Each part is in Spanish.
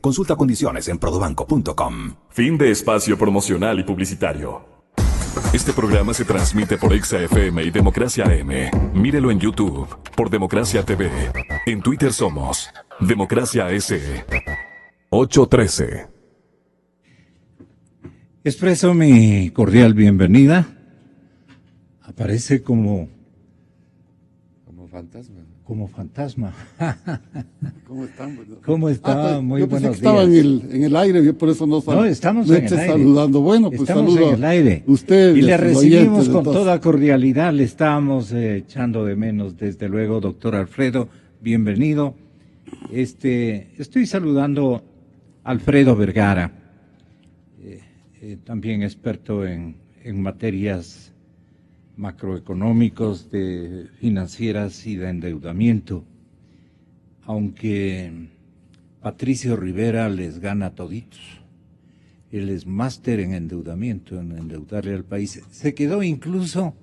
Consulta condiciones en prodobanco.com. Fin de espacio promocional y publicitario. Este programa se transmite por Exa FM y Democracia AM. Mírelo en YouTube por Democracia TV. En Twitter somos Democracia S. 813. Expreso mi cordial bienvenida. Aparece como fantasma. Como fantasma. ¿Cómo están? ¿Cómo está? Muy yo pensé buenos que estaba días. en el aire, yo por eso no estamos no en el esté aire. saludando. Bueno, pues estamos saludo en el aire. Usted y le recibimos con entonces. toda cordialidad. Le estamos echando de menos, desde luego, doctor Alfredo. Bienvenido. Estoy saludando a Alfredo Vergara, también experto en materias macroeconómicos, de financieras y de endeudamiento, aunque Patricio Rivera les gana toditos. Él es máster en endeudamiento, en endeudarle al país. Se quedó incluso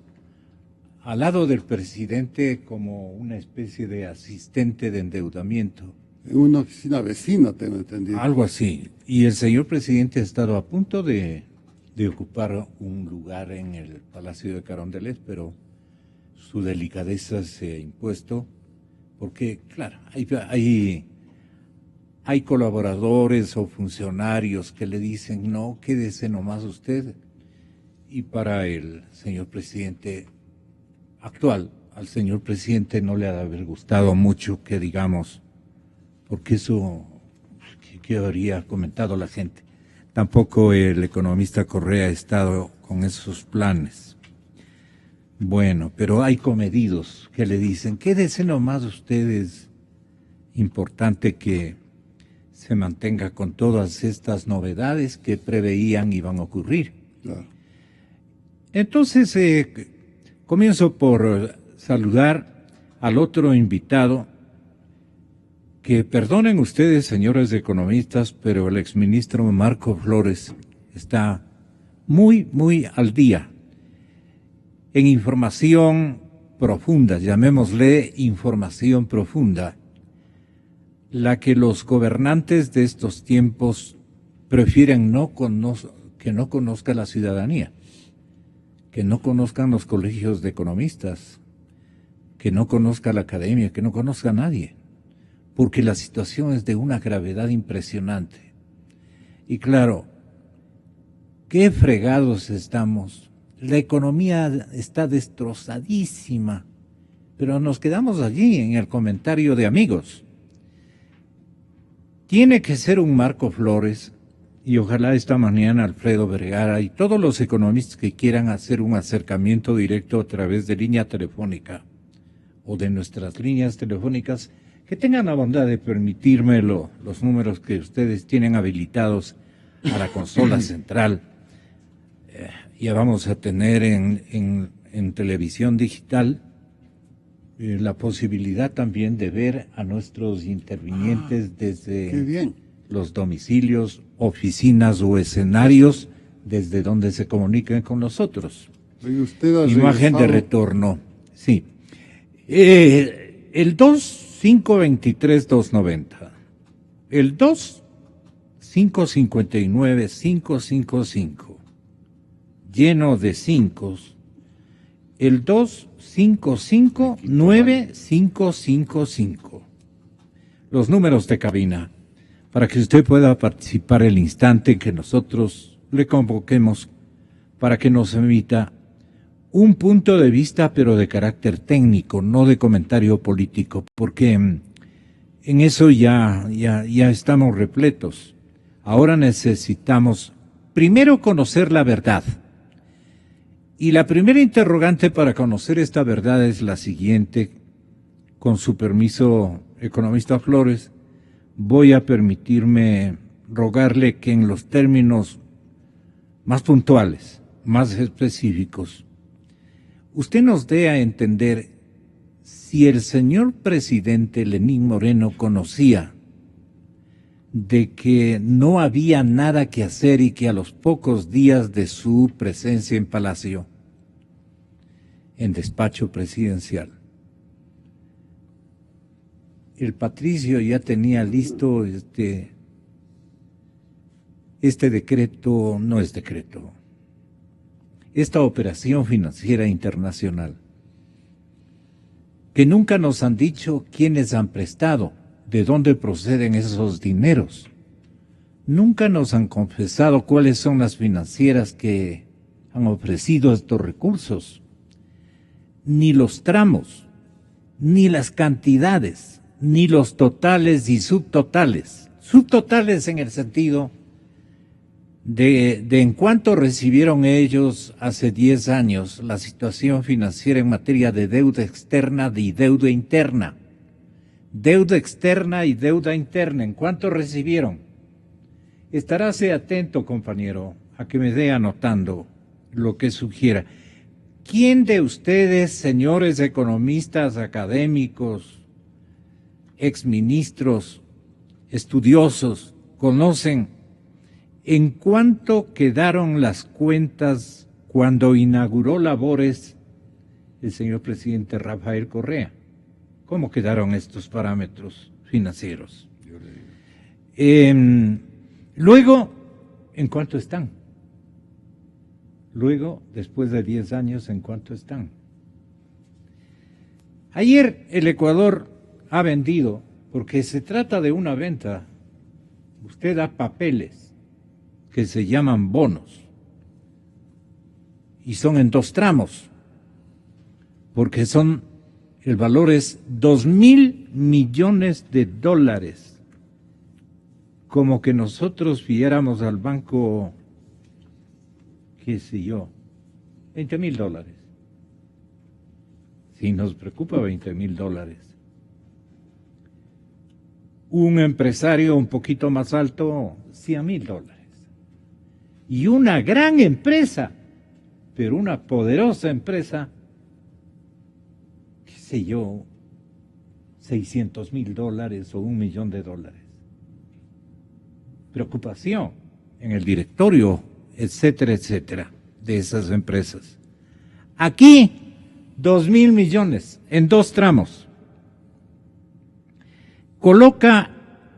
al lado del presidente como una especie de asistente de endeudamiento. En una oficina vecina, tengo entendido. Algo así. Y el señor presidente ha estado a punto de ocupar un lugar en el Palacio de Carondelet, pero su delicadeza se ha impuesto, porque, claro, hay colaboradores o funcionarios que le dicen, no, quédese nomás usted. Y para el señor presidente actual, al señor presidente no le ha de haber gustado mucho que digamos, porque eso que habría comentado la gente. Tampoco el economista Correa ha estado con esos planes. Bueno, pero hay comedidos que le dicen, quédese nomás ustedes, importante que se mantenga con todas estas novedades que preveían iban a ocurrir. Claro. Entonces, comienzo por saludar al otro invitado, que perdonen ustedes, señores economistas, pero el exministro Marco Flores está muy, muy al día en información profunda, llamémosle información profunda, la que los gobernantes de estos tiempos prefieren que no conozca la ciudadanía, que no conozcan los colegios de economistas, que no conozca la academia, que no conozca a nadie, porque la situación es de una gravedad impresionante. Y claro, qué fregados estamos. La economía está destrozadísima, pero nos quedamos allí en el comentario de amigos. Tiene que ser un Marco Flores, y ojalá esta mañana Alfredo Vergara y todos los economistas que quieran hacer un acercamiento directo a través de línea telefónica o de nuestras líneas telefónicas, que tengan la bondad de permitirme los números que ustedes tienen habilitados a la consola central. Ya vamos a tener en televisión digital la posibilidad también de ver a nuestros intervinientes desde los domicilios, oficinas o escenarios desde donde se comuniquen con nosotros. Imagen de retorno, sí. El 2-523-290, el 2-559-555, lleno de 5, el 2-559-555. Los números de cabina, para que usted pueda participar el instante que nosotros le convoquemos para que nos emita un punto de vista, pero de carácter técnico, no de comentario político, porque en eso ya estamos repletos. Ahora necesitamos primero conocer la verdad. Y la primera interrogante para conocer esta verdad es la siguiente. Con su permiso, economista Flores, voy a permitirme rogarle que en los términos más puntuales, más específicos, usted nos dé a entender si el señor presidente Lenín Moreno conocía de que no había nada que hacer y que a los pocos días de su presencia en Palacio, en despacho presidencial, el Patricio ya tenía listo Este decreto no es decreto. Esta operación financiera internacional, que nunca nos han dicho quiénes han prestado, de dónde proceden esos dineros. Nunca nos han confesado cuáles son las financieras que han ofrecido estos recursos, ni los tramos, ni las cantidades, ni los totales y subtotales. Subtotales en el sentido de en cuánto recibieron ellos hace 10 años la situación financiera en materia de deuda externa y deuda interna. Deuda externa y deuda interna, ¿en cuánto recibieron? Estaráse atento, compañero, a que me dé anotando lo que sugiera. ¿Quién de ustedes, señores economistas, académicos, exministros, estudiosos, conocen en cuánto quedaron las cuentas cuando inauguró labores el señor presidente Rafael Correa? ¿Cómo quedaron estos parámetros financieros? Luego, ¿en cuánto están? Luego, después de 10 años, ¿en cuánto están? Ayer el Ecuador ha vendido, porque se trata de una venta, usted da papeles que se llaman bonos, y son en 2 tramos, porque el valor es 2.000 millones de dólares, como que nosotros pidiéramos al banco, qué sé yo, 20.000 dólares. Si nos preocupa 20.000 dólares. Un empresario un poquito más alto, 100.000 dólares. Y una gran empresa, pero una poderosa empresa, qué sé yo, 600.000 dólares o $1.000.000. Preocupación en el directorio, etcétera, etcétera, de esas empresas. Aquí, 2.000 millones en 2 tramos. Coloca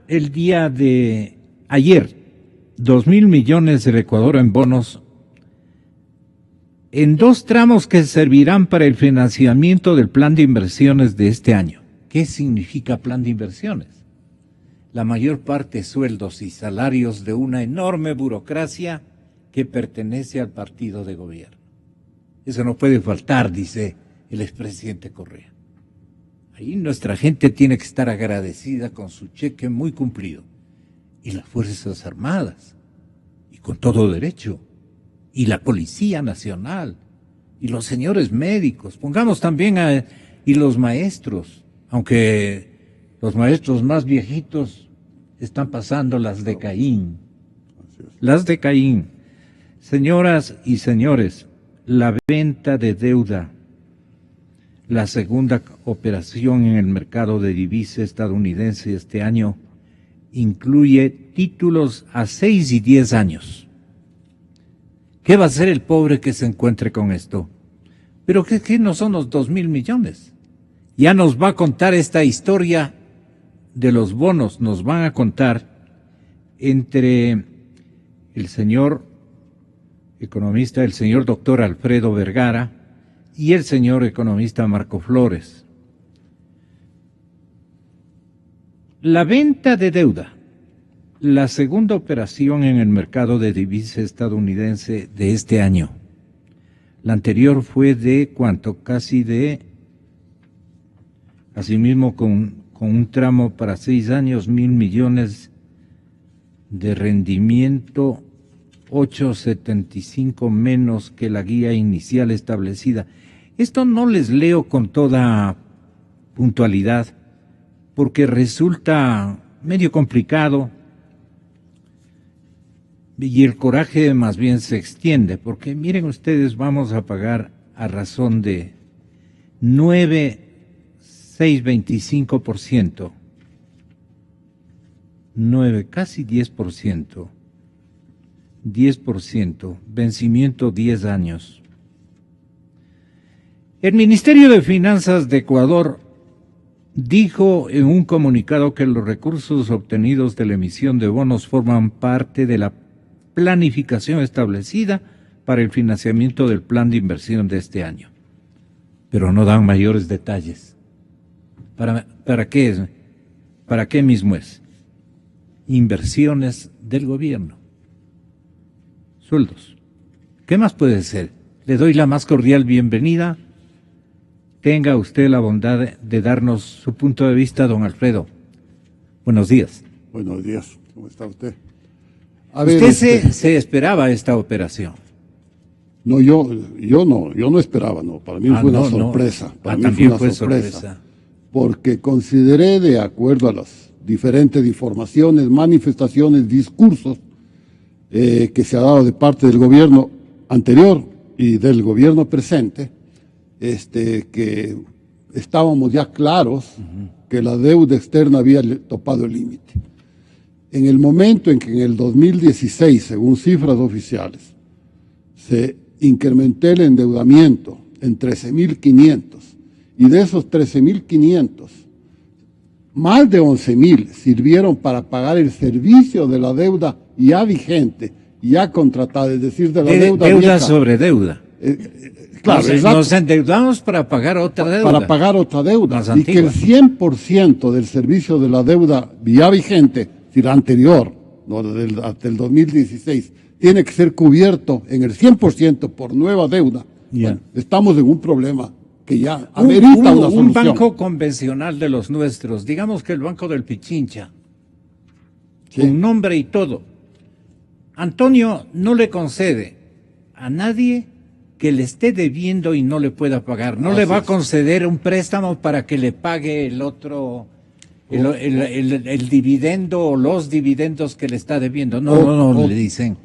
el día de ayer 2.000 millones del Ecuador en bonos en 2 tramos que servirán para el financiamiento del plan de inversiones de este año. ¿Qué significa plan de inversiones? La mayor parte sueldos y salarios de una enorme burocracia que pertenece al partido de gobierno. Eso no puede faltar, dice el expresidente Correa. Ahí nuestra gente tiene que estar agradecida con su cheque muy cumplido. Y las Fuerzas Armadas, y con todo derecho, y la Policía Nacional, y los señores médicos, pongamos también y los maestros, aunque los maestros más viejitos están pasando las de Caín. Las de Caín. Señoras y señores, la venta de deuda, la segunda operación en el mercado de divisa estadounidense este año, incluye títulos a 6 y 10 años. ¿Qué va a hacer el pobre que se encuentre con esto? Pero ¿qué no son los 2.000 millones? Ya nos va a contar esta historia de los bonos, nos van a contar entre el señor economista, el señor doctor Alfredo Vergara y el señor economista Marco Flores. La venta de deuda, la segunda operación en el mercado de divisa estadounidense de este año. La anterior fue de ¿cuánto? Casi de, asimismo con un tramo para 6 años, 1.000 millones de rendimiento, 8.75 menos que la guía inicial establecida. Esto no les leo con toda puntualidad, porque resulta medio complicado y el coraje más bien se extiende, porque miren ustedes, vamos a pagar a razón de 9,625%, 9, casi 10%, 10%, vencimiento 10 años. El Ministerio de Finanzas de Ecuador dijo en un comunicado que los recursos obtenidos de la emisión de bonos forman parte de la planificación establecida para el financiamiento del plan de inversión de este año. Pero no dan mayores detalles. ¿Para qué es? ¿Para qué mismo es? Inversiones del gobierno. Sueldos. ¿Qué más puede ser? Le doy la más cordial bienvenida. Tenga usted la bondad de darnos su punto de vista, don Alfredo. Buenos días. Buenos días, ¿cómo está usted? ¿Usted se esperaba esta operación? No, yo no esperaba, no. Para mí fue una sorpresa. Para mí fue una sorpresa. Porque consideré, de acuerdo a las diferentes informaciones, manifestaciones, discursos que se ha dado de parte del gobierno anterior y del gobierno presente, que estábamos ya claros que la deuda externa había topado el límite. En el momento en que en el 2016, según cifras oficiales, se incrementó el endeudamiento en 13.500, y de esos 13.500, más de 11.000 sirvieron para pagar el servicio de la deuda ya vigente, ya contratada, es decir, de la deuda vieja. Sobre deuda. Claro, nos endeudamos para pagar otra deuda. Para pagar otra deuda. Y que el 100% del servicio de la deuda ya vigente, es decir, la anterior, ¿no? hasta el 2016, tiene que ser cubierto en el 100% por nueva deuda. Bueno, estamos en un problema que ya amerita una solución. Un banco convencional de los nuestros, digamos que el Banco del Pichincha, con nombre y todo, Antonio no le concede a nadie que le esté debiendo y no le pueda pagar. No le va a conceder un préstamo para que le pague el otro, el dividendo o los dividendos que le está debiendo. No, le dicen,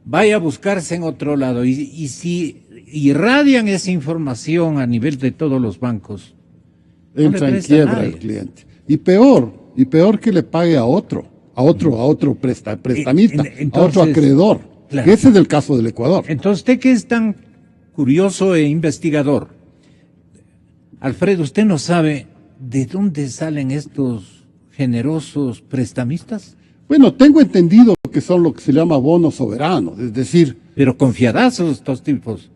vaya a buscarse en otro lado. Y si irradian esa información a nivel de todos los bancos, entra en quiebra el cliente. Y peor que le pague a otro prestamista, entonces, a otro acreedor. Claro. Ese es el caso del Ecuador. Entonces, usted que es tan curioso e investigador, Alfredo, ¿usted no sabe de dónde salen estos generosos prestamistas? Bueno, tengo entendido que son lo que se llama bonos soberanos, es decir... Pero confiadazos estos tipos.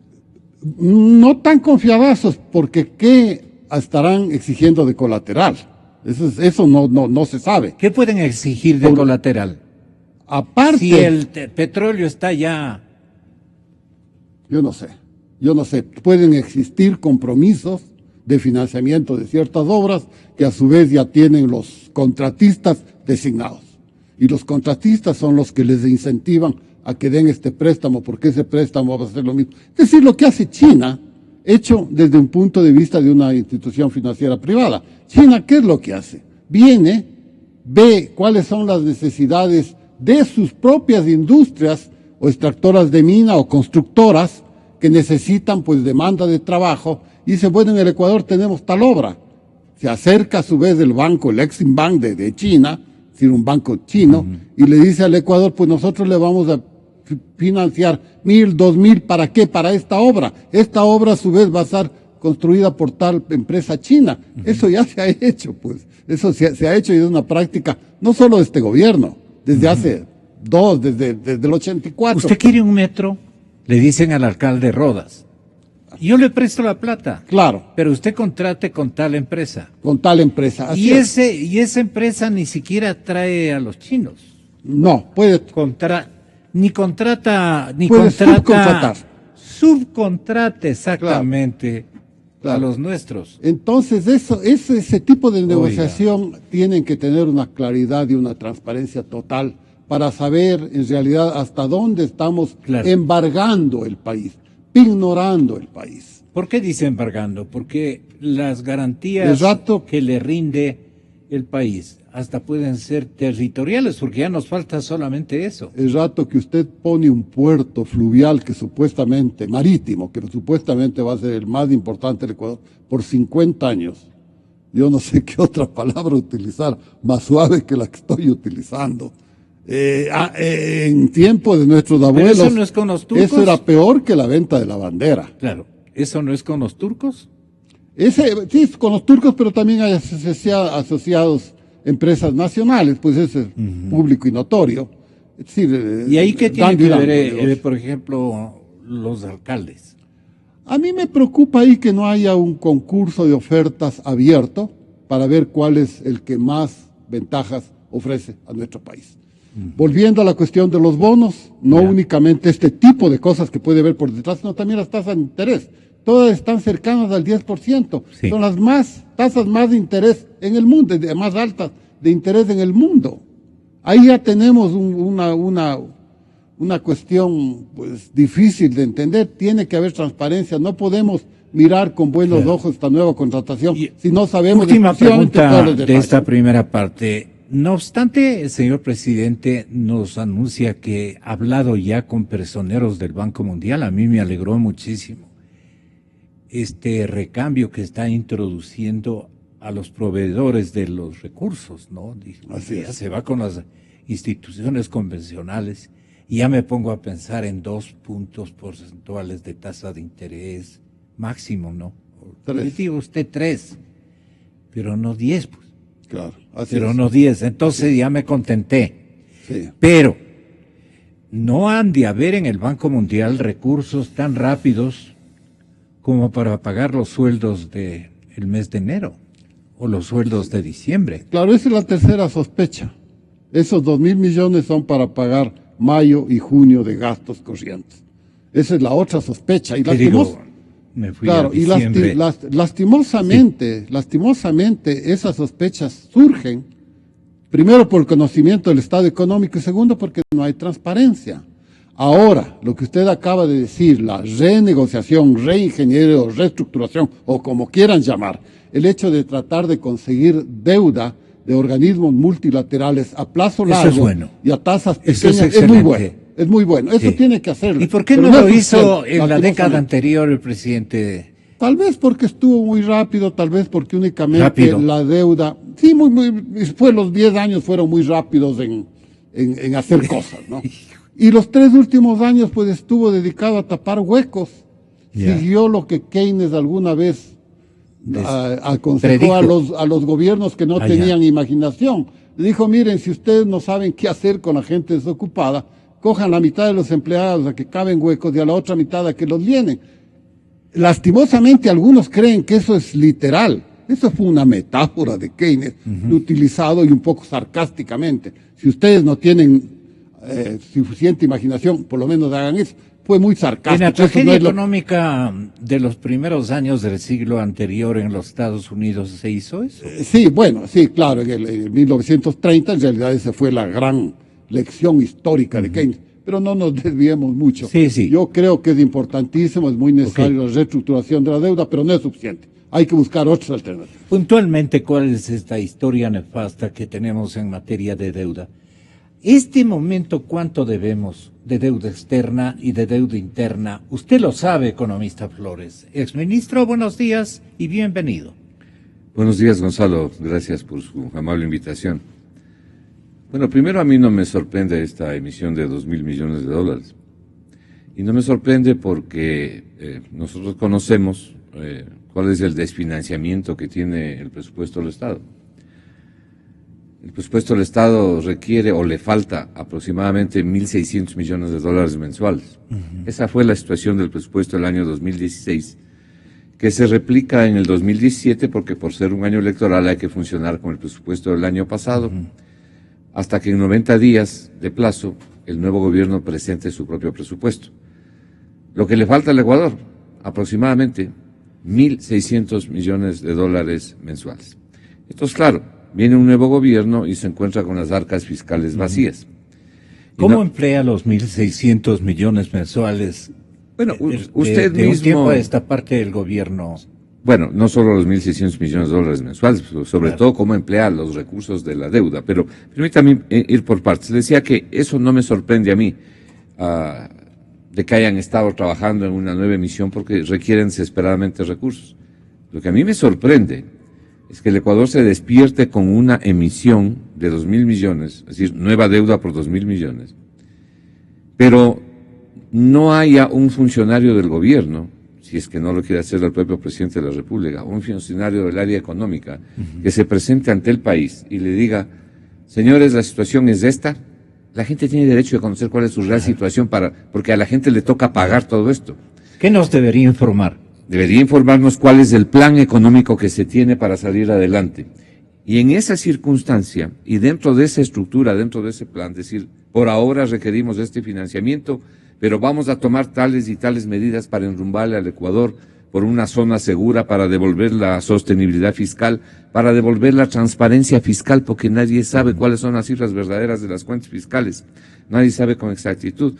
No tan confiadazos, porque ¿qué estarán exigiendo de colateral? Eso no se sabe. ¿Qué pueden exigir de colateral? Aparte... Si el petróleo está ya... Yo no sé. Pueden existir compromisos de financiamiento de ciertas obras que a su vez ya tienen los contratistas designados. Y los contratistas son los que les incentivan a que den este préstamo, porque ese préstamo va a ser lo mismo. Es decir, lo que hace China, hecho desde un punto de vista de una institución financiera privada. China, ¿qué es lo que hace? Viene, ve cuáles son las necesidades de sus propias industrias o extractoras de mina o constructoras que necesitan pues demanda de trabajo y dice, bueno, en el Ecuador tenemos tal obra. Se acerca a su vez el banco, el Exim Bank de China, es decir, un banco chino, y le dice al Ecuador, pues nosotros le vamos a financiar 1.000, 2.000, ¿para qué? Para esta obra. Esta obra a su vez va a ser construida por tal empresa china. Eso ya se ha hecho, pues. Eso se ha hecho y es una práctica, no solo de este gobierno, desde hace desde el 84. ¿Usted quiere un metro? Le dicen al alcalde Rodas. Yo le presto la plata. Claro. Pero usted contrate con tal empresa. Con tal empresa. Y esa empresa ni siquiera trae a los chinos. No, puede. Subcontratar. Subcontrate exactamente a los nuestros. Entonces, ese tipo de negociación tienen que tener una claridad y una transparencia total para saber en realidad hasta dónde estamos embargando el país, ignorando el país. ¿Por qué dice embargando? Porque las garantías que le rinde el país hasta pueden ser territoriales, porque ya nos falta solamente eso. El rato que usted pone un puerto fluvial que supuestamente, marítimo, que supuestamente va a ser el más importante del Ecuador, por 50 años, yo no sé qué otra palabra utilizar, más suave que la que estoy utilizando. En tiempo de nuestros abuelos, ¿pero eso no es con los turcos? Eso era peor que la venta de la bandera. Claro, ¿eso no es con los turcos? Sí, con los turcos, pero también hay asociados empresas nacionales, pues eso es público y notorio, Es decir, ¿Y ahí qué tiene dando y que dando, ver, digamos. por ejemplo, los alcaldes? A mí me preocupa ahí que no haya un concurso de ofertas abierto para ver cuál es el que más ventajas ofrece a nuestro país. Volviendo a la cuestión de los bonos, no Ya. únicamente este tipo de cosas que puede haber por detrás, sino también las tasas de interés. Todas están cercanas al 10%. Sí. Son las tasas más de interés en el mundo, más altas de interés en el mundo. Ahí ya tenemos una cuestión pues difícil de entender. Tiene que haber transparencia. No podemos mirar con buenos ojos esta nueva contratación Y si no sabemos última exclusivamente todos pregunta los de detalles. esta primera parte. No obstante, el señor presidente nos anuncia que ha hablado ya con personeros del Banco Mundial. A mí me alegró muchísimo este recambio que está introduciendo a los proveedores de los recursos, ¿no? Así Ya es. se va con las instituciones convencionales y ya me pongo a pensar en 2 puntos porcentuales de tasa de interés máximo, ¿no? 3. Digo usted 3, pero no 10, pues. Claro, así Pero es. no 10, entonces ya me contenté. Sí. Pero no han de haber en el Banco Mundial recursos tan rápidos como para pagar los sueldos del mes de enero o los sueldos de diciembre. Claro, esa es la tercera sospecha. Esos 2.000 millones son para pagar mayo y junio de gastos corrientes. Esa es la otra sospecha. Y ¿Qué digo? lastimos, Me fui claro, a y diciembre. lastimosamente esas sospechas surgen, primero por el conocimiento del estado económico y segundo porque no hay transparencia. Ahora, lo que usted acaba de decir, la renegociación, reingeniería, reestructuración o como quieran llamar, el hecho de tratar de conseguir deuda de organismos multilaterales a plazo Eso largo es bueno. y a tasas Eso es pequeñas es muy bueno. excelente. Es muy bueno. Eso Sí. tiene que hacerlo. ¿Y por qué Pero no lo es hizo suficiente, en la década lastimosamente. anterior el presidente? Tal vez porque estuvo muy rápido, tal vez porque únicamente Rápido. la deuda, sí, fue los 10 años fueron muy rápidos en hacer cosas, ¿no? Y los 3 últimos años pues estuvo dedicado a tapar huecos. Ya. Siguió lo que Keynes alguna vez aconsejó predijo. a los gobiernos que no Ah, tenían imaginación. Le dijo, miren, si ustedes no saben qué hacer con la gente desocupada, cojan la mitad de los empleados a que caben huecos y a la otra mitad a que los llenen. Lastimosamente algunos creen que eso es literal. Eso fue una metáfora de Keynes, utilizado y un poco sarcásticamente. Si ustedes no tienen suficiente imaginación, por lo menos hagan eso. Fue muy sarcástico. En la Eso no tragedia es lo- económica de los primeros años del siglo anterior en los Estados Unidos se hizo eso. Sí, bueno, sí, claro, en 1930 en realidad esa fue la gran lección histórica de Keynes. Pero no nos desviemos mucho. Sí, sí. Yo creo que es importantísimo, es muy necesario la reestructuración de la deuda, pero no es suficiente. Hay que buscar otras alternativas. Puntualmente, ¿cuál es esta historia nefasta que tenemos en materia de deuda? Este momento, ¿cuánto debemos de deuda externa y de deuda interna? Usted lo sabe, economista Flores. Exministro, buenos días y bienvenido. Buenos días, Gonzalo. Gracias por su amable invitación. Bueno, primero a mí no me sorprende esta emisión de 2.000 millones de dólares. Y no me sorprende porque nosotros conocemos cuál es el desfinanciamiento que tiene el presupuesto del Estado. El presupuesto del Estado requiere o le falta aproximadamente 1.600 millones de dólares mensuales. Esa fue la situación del presupuesto del año 2016, que se replica en el 2017 porque por ser un año electoral hay que funcionar con el presupuesto del año pasado, hasta que en 90 días de plazo el nuevo gobierno presente su propio presupuesto. Lo que le falta al Ecuador, aproximadamente 1.600 millones de dólares mensuales. Entonces, claro, viene un nuevo gobierno y se encuentra con las arcas fiscales vacías. Y ¿Cómo no- emplea los 1.600 millones mensuales? Bueno, de- usted de un mismo... tiempo a esta parte del gobierno. Bueno, no solo los 1.600 millones de dólares mensuales, sobre todo cómo emplear los recursos de la deuda. Pero permítame ir por partes. Le decía que eso no me sorprende a mí, de que hayan estado trabajando en una nueva emisión porque requieren desesperadamente recursos. Lo que a mí me sorprende es que el Ecuador se despierte con una emisión de 2.000 millones, es decir, nueva deuda por 2.000 millones, pero no haya un funcionario del gobierno, si es que no lo quiere hacer el propio presidente de la República, un funcionario del área económica, que se presente ante el país y le diga, señores, la situación es esta, La gente tiene derecho de conocer cuál es su real situación porque a la gente le toca pagar todo esto. ¿Qué nos debería informar? Debería informarnos cuál es el plan económico que se tiene para salir adelante. Y en esa circunstancia, y dentro de esa estructura, dentro de ese plan, decir, por ahora requerimos este financiamiento, pero vamos a tomar tales y tales medidas para enrumbarle al Ecuador por una zona segura, para devolver la sostenibilidad fiscal, para devolver la transparencia fiscal, porque nadie sabe cuáles son las cifras verdaderas de las cuentas fiscales. Nadie sabe con exactitud.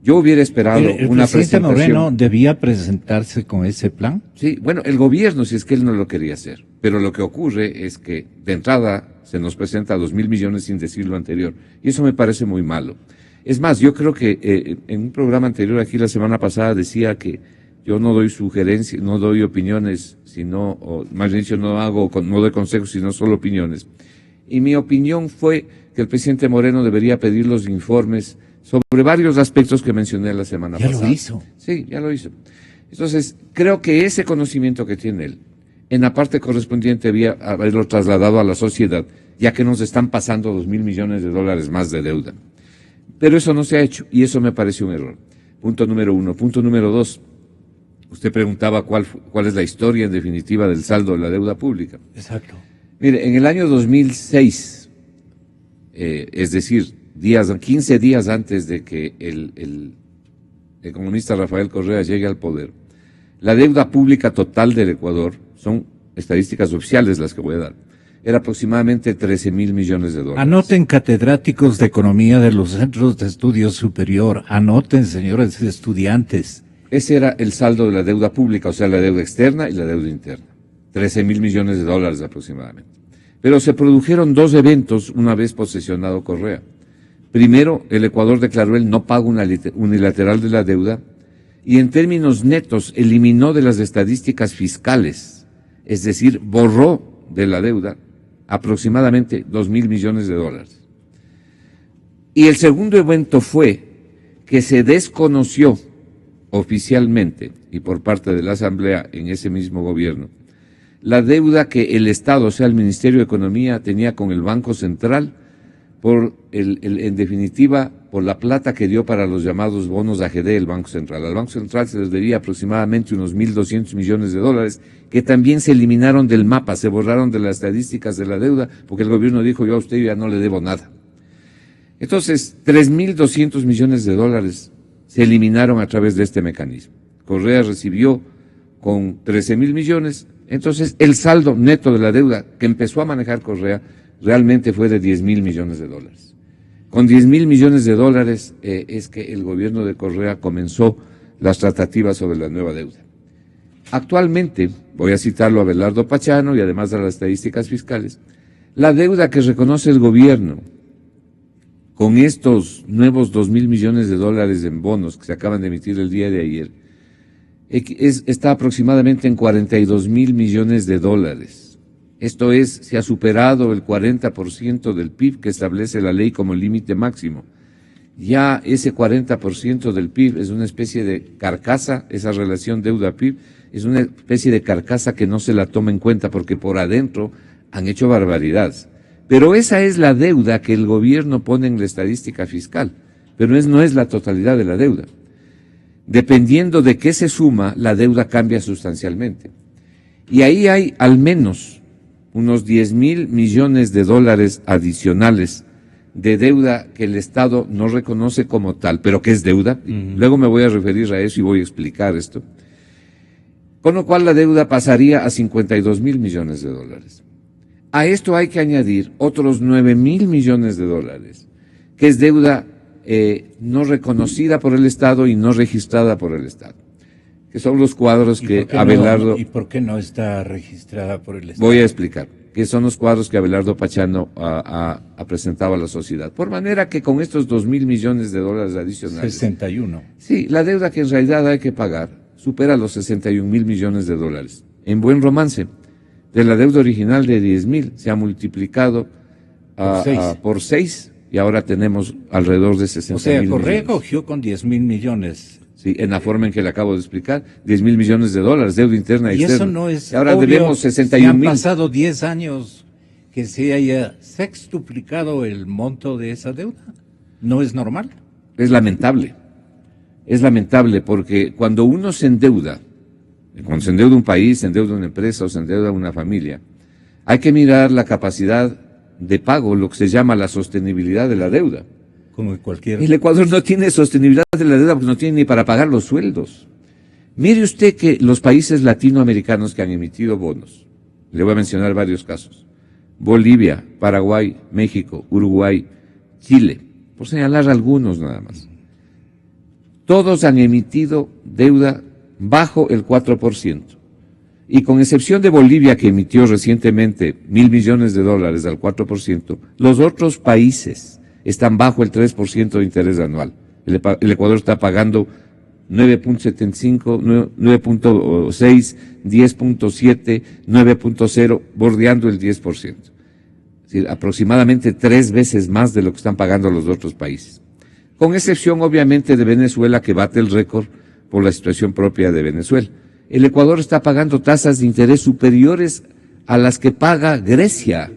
Yo hubiera esperado una presentación. ¿El presidente Moreno debía presentarse con ese plan? Sí, bueno, el gobierno, si es que él no lo quería hacer. Pero lo que ocurre es que, de entrada, se nos presenta 2.000 millones sin decir lo anterior. Y eso me parece muy malo. Es más, yo creo que en un programa anterior aquí la semana pasada decía que yo no doy sugerencias, no doy opiniones, sino, o más bien dicho, no doy consejos, sino solo opiniones. Y mi opinión fue que el presidente Moreno debería pedir los informes sobre varios aspectos que mencioné la semana pasada. Ya lo hizo. Sí, ya lo hizo. Entonces, creo que ese conocimiento que tiene él, en la parte correspondiente debía haberlo trasladado a la sociedad, ya que nos están pasando 2.000 millones de dólares más de deuda. Pero eso no se ha hecho, y eso me pareció un error. Punto número 1. Punto número 2. Usted preguntaba cuál es la historia, en definitiva, del saldo de la deuda pública. Exacto. Mire, en el año 2006, es decir, 15 días antes de que el economista Rafael Correa llegue al poder, la deuda pública total del Ecuador, son estadísticas oficiales las que voy a dar, era aproximadamente 13.000 millones de dólares. Anoten, catedráticos de economía de los centros de estudio superior, anoten, señores estudiantes. Ese era el saldo de la deuda pública, o sea, la deuda externa y la deuda interna. 13.000 millones de dólares aproximadamente. Pero se produjeron dos eventos una vez posesionado Correa. Primero, el Ecuador declaró el no pago unilateral de la deuda y en términos netos eliminó de las estadísticas fiscales, es decir, borró de la deuda aproximadamente 2.000 millones de dólares. Y el segundo evento fue que se desconoció oficialmente y por parte de la Asamblea en ese mismo gobierno la deuda que el Estado, o sea, el Ministerio de Economía, tenía con el Banco Central por en definitiva, por la plata que dio para los llamados bonos AGD del Banco Central. Al Banco Central se les debía aproximadamente unos 1.200 millones de dólares, que también se eliminaron del mapa, se borraron de las estadísticas de la deuda, porque el gobierno dijo, yo a usted ya no le debo nada. Entonces, 3.200 millones de dólares se eliminaron a través de este mecanismo. Correa recibió con 13.000 millones, entonces el saldo neto de la deuda que empezó a manejar Correa realmente fue de 10.000 millones de dólares. Con 10.000 millones de dólares es que el gobierno de Correa comenzó las tratativas sobre la nueva deuda. Actualmente, voy a citarlo a Abelardo Pachano y además a las estadísticas fiscales, la deuda que reconoce el gobierno con estos nuevos 2.000 millones de dólares en bonos que se acaban de emitir el día de ayer, está aproximadamente en 42.000 millones de dólares. Esto es, se ha superado el 40% del PIB que establece la ley como límite máximo. Ya ese 40% del PIB es una especie de carcasa, esa relación deuda-PIB, es una especie de carcasa que no se la toma en cuenta porque por adentro han hecho barbaridades. Pero esa es la deuda que el gobierno pone en la estadística fiscal, pero no es la totalidad de la deuda. Dependiendo de qué se suma, la deuda cambia sustancialmente. Y ahí hay al menos unos 10.000 millones de dólares adicionales de deuda que el Estado no reconoce como tal, pero que es deuda. Luego me voy a referir a eso y voy a explicar esto. Con lo cual la deuda pasaría a 52.000 millones de dólares. A esto hay que añadir otros 9.000 millones de dólares, que es deuda no reconocida por el Estado y no registrada por el Estado, que son los cuadros que Abelardo... ¿Y por qué no está registrada por el Estado? Voy a explicar, que son los cuadros que Abelardo Pachano ha presentado a la sociedad. Por manera que con estos 2.000 millones de dólares adicionales... 61. Sí, la deuda que en realidad hay que pagar supera los 61.000 millones de dólares. En buen romance, de la deuda original de 10.000 se ha multiplicado por 6 y ahora tenemos alrededor de 60.000 millones. O sea, Correa cogió con 10.000 millones. Sí, en la forma en que le acabo de explicar, 10.000 millones de dólares, deuda interna y externa. Y eso no es y ahora obvio. debemos 61.000. Han pasado 10 años que se haya sextuplicado el monto de esa deuda. ¿No es normal? Es lamentable. Es lamentable porque cuando uno se endeuda, cuando se endeuda un país, se endeuda una empresa o se endeuda una familia, hay que mirar la capacidad de pago, lo que se llama la sostenibilidad de la deuda. Como cualquier... El Ecuador no tiene sostenibilidad de la deuda porque no tiene ni para pagar los sueldos. Mire usted que los países latinoamericanos que han emitido bonos, le voy a mencionar varios casos: Bolivia, Paraguay, México, Uruguay, Chile, por señalar algunos nada más. Todos han emitido deuda bajo el 4%. Y con excepción de Bolivia, que emitió recientemente $1.000 millones al 4%, los otros países están bajo el 3% de interés anual. El Ecuador está pagando 9.75, 9.6, 10.7, 9.0, bordeando el 10%. Es decir, aproximadamente 3 veces más de lo que están pagando los otros países. Con excepción, obviamente, de Venezuela, que bate el récord por la situación propia de Venezuela. El Ecuador está pagando tasas de interés superiores a las que paga Grecia,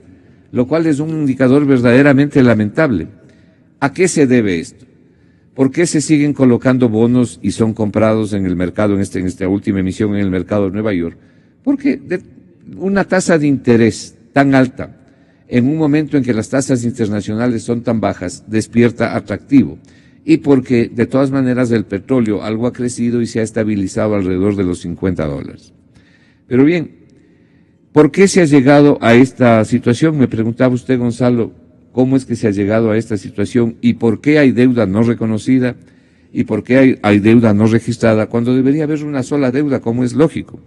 lo cual es un indicador verdaderamente lamentable. ¿A qué se debe esto? ¿Por qué se siguen colocando bonos y son comprados en el mercado, en esta última emisión en el mercado de Nueva York? Porque una tasa de interés tan alta, en un momento en que las tasas internacionales son tan bajas, despierta atractivo. Y porque, de todas maneras, el petróleo algo ha crecido y se ha estabilizado alrededor de los $50. Pero bien, ¿por qué se ha llegado a esta situación? Me preguntaba usted, Gonzalo, ¿cómo es que se ha llegado a esta situación? ¿Y por qué hay deuda no reconocida? ¿Y por qué hay deuda no registrada? Cuando debería haber una sola deuda, como es lógico.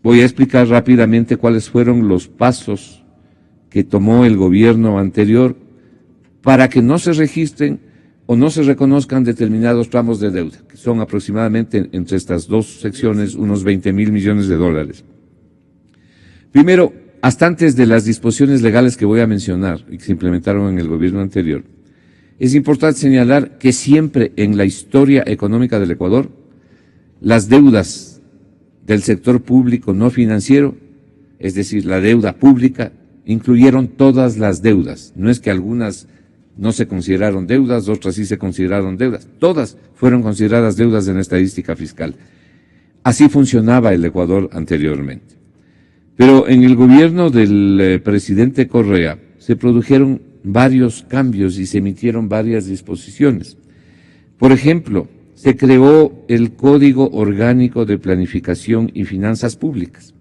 Voy a explicar rápidamente cuáles fueron los pasos que tomó el gobierno anterior para que no se registren o no se reconozcan determinados tramos de deuda, que son aproximadamente entre estas dos secciones unos $20.000 millones. Primero, hasta antes de las disposiciones legales que voy a mencionar y que se implementaron en el gobierno anterior, es importante señalar que siempre en la historia económica del Ecuador, las deudas del sector público no financiero, es decir, la deuda pública, incluyeron todas las deudas. No es que algunas no se consideraron deudas, otras sí se consideraron deudas. Todas fueron consideradas deudas en la estadística fiscal. Así funcionaba el Ecuador anteriormente. Pero en el gobierno del presidente Correa se produjeron varios cambios y se emitieron varias disposiciones. Por ejemplo, se creó el Código Orgánico de Planificación y Finanzas Públicas.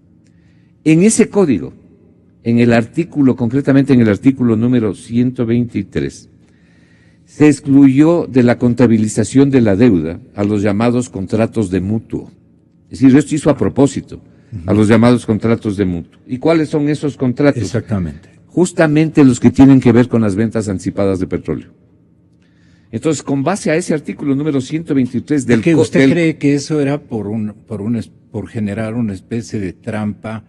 En ese código, en el artículo, concretamente en el artículo número 123, se excluyó de la contabilización de la deuda a los llamados contratos de mutuo. Es decir, esto hizo a propósito, a los llamados contratos de mutuo. ¿Y cuáles son esos contratos? Exactamente. Justamente los que tienen que ver con las ventas anticipadas de petróleo. Entonces, con base a ese artículo número 123 del... ¿Que usted cree que eso era por generar una especie de trampa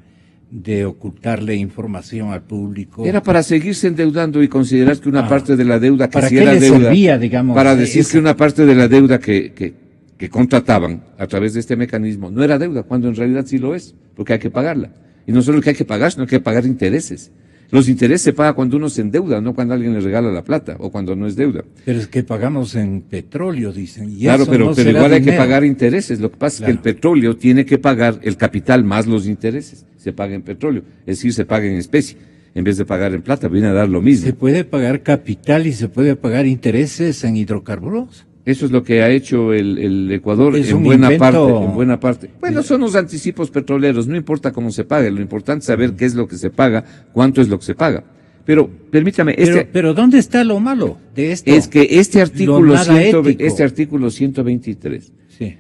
de ocultarle información al público? Era para seguirse endeudando y considerar que una parte de la deuda que sí era le deuda, servía, digamos, para decir que una parte de la deuda que contrataban a través de este mecanismo no era deuda, cuando en realidad sí lo es, porque hay que pagarla. Y no solo que hay que pagar, sino que hay que pagar intereses. Los intereses se pagan cuando uno se endeuda, no cuando alguien le regala la plata o cuando no es deuda. Pero es que pagamos en petróleo, dicen. Y claro, eso pero no igual hay dinero. que pagar intereses. Lo que pasa es que el petróleo tiene que pagar el capital más los intereses. Se paga en petróleo, es decir, se paga en especie. En vez de pagar en plata, viene a dar lo mismo. Se puede pagar capital y se puede pagar intereses en hidrocarburos. Eso es lo que ha hecho el Ecuador Es en un buena invento... parte. Bueno, son los anticipos petroleros, no importa cómo se pague, lo importante es saber qué es lo que se paga, cuánto es lo que se paga. Pero, permítame, pero ¿dónde está lo malo de esto? Es que este artículo 123, sí,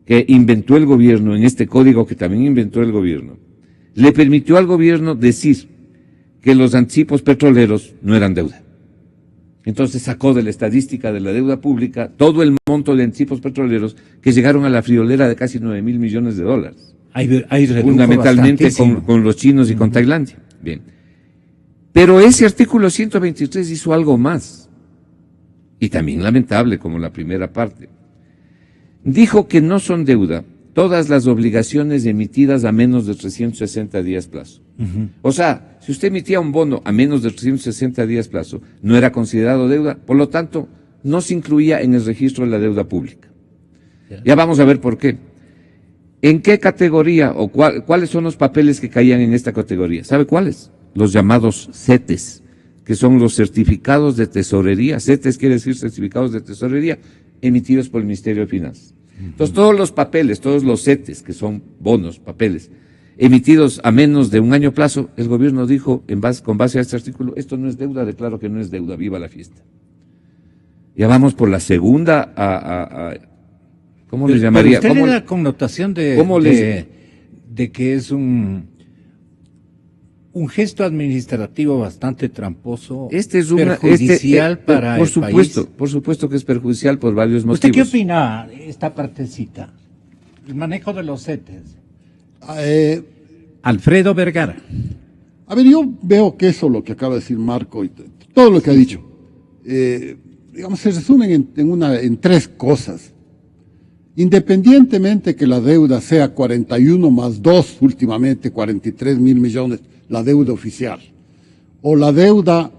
que inventó el gobierno, en este código que también inventó el gobierno, le permitió al gobierno decir que los anticipos petroleros no eran deuda. Entonces sacó de la estadística de la deuda pública todo el monto de anticipos petroleros que llegaron a la friolera de casi $9.000 millones. Hay fundamentalmente con los chinos y con Tailandia. Bien. Pero ese artículo 123 hizo algo más. Y también lamentable, como la primera parte. Dijo que no son deuda todas las obligaciones emitidas a menos de 360 días plazo. O sea, si usted emitía un bono a menos de 360 días plazo, no era considerado deuda, por lo tanto, no se incluía en el registro de la deuda pública. Ya vamos a ver por qué. ¿En qué categoría o cuáles son los papeles que caían en esta categoría? ¿Sabe cuáles? Los llamados CETES, que son los certificados de tesorería. CETES quiere decir certificados de tesorería emitidos por el Ministerio de Finanzas. Entonces, todos los papeles, todos los CETES, que son bonos, papeles, emitidos a menos de un año plazo, el gobierno dijo, con base a este artículo, esto no es deuda, declaro que no es deuda, viva la fiesta. Ya vamos por la segunda ¿cómo le llamaría? Pero usted le da connotación de que es un gesto administrativo bastante tramposo, perjudicial para el país. Por supuesto que es perjudicial por varios motivos. ¿Usted qué opina de esta partecita? El manejo de los CETES. Alfredo Vergara. A ver, yo veo que eso, lo que acaba de decir Marco, y todo lo que ha dicho, digamos, se resumen en tres cosas. Independientemente que la deuda sea 41 más 2, últimamente 43.000 millones, la deuda oficial, o la deuda,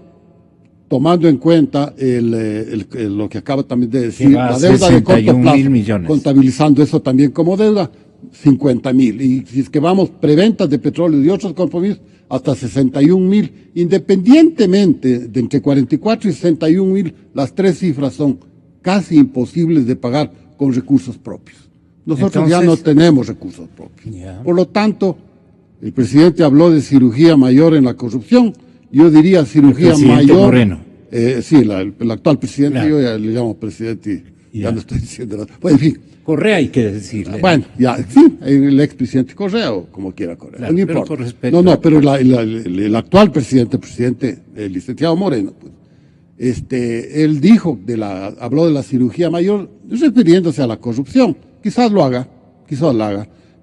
tomando en cuenta lo que acaba también de decir, la deuda de corto plazo, millones. Contabilizando eso también como deuda, 50.000. Y si es que vamos, preventas de petróleo y otros compromisos, hasta 61.000. Independientemente de entre 44 y 61.000, las tres cifras son casi imposibles de pagar con recursos propios. Nosotros ya no tenemos recursos propios. Por lo tanto, el presidente habló de cirugía mayor en la corrupción. Yo diría cirugía mayor. Moreno. Sí, el actual presidente, claro. Yo ya le llamo presidente y ya no estoy diciendo nada. Pues, en fin. Correa hay que decirle. Bueno, ya, sí, el expresidente Correa o como quiera Correa. Claro, no importa. Por respeto. No, pero el actual presidente, el licenciado Moreno, pues, él dijo, habló de la cirugía mayor, refiriéndose a la corrupción. Quizás lo haga.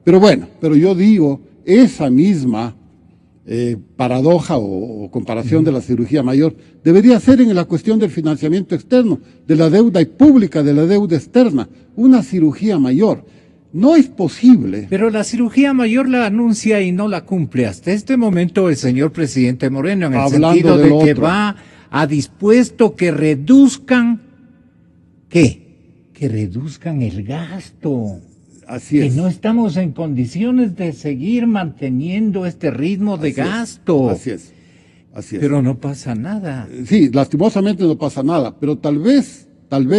Pero bueno, yo digo, esa misma paradoja o comparación de la cirugía mayor debería ser en la cuestión del financiamiento externo, de la deuda pública, de la deuda externa, una cirugía mayor. No es posible. Pero la cirugía mayor la anuncia y no la cumple hasta este momento el señor presidente Moreno, en el sentido de que va a dispuesto que reduzcan, ¿qué? Que reduzcan el gasto. Así es. Que no estamos en condiciones de seguir manteniendo este ritmo de gasto. Así es. Pero no pasa nada. Sí, lastimosamente no pasa nada, pero tal vez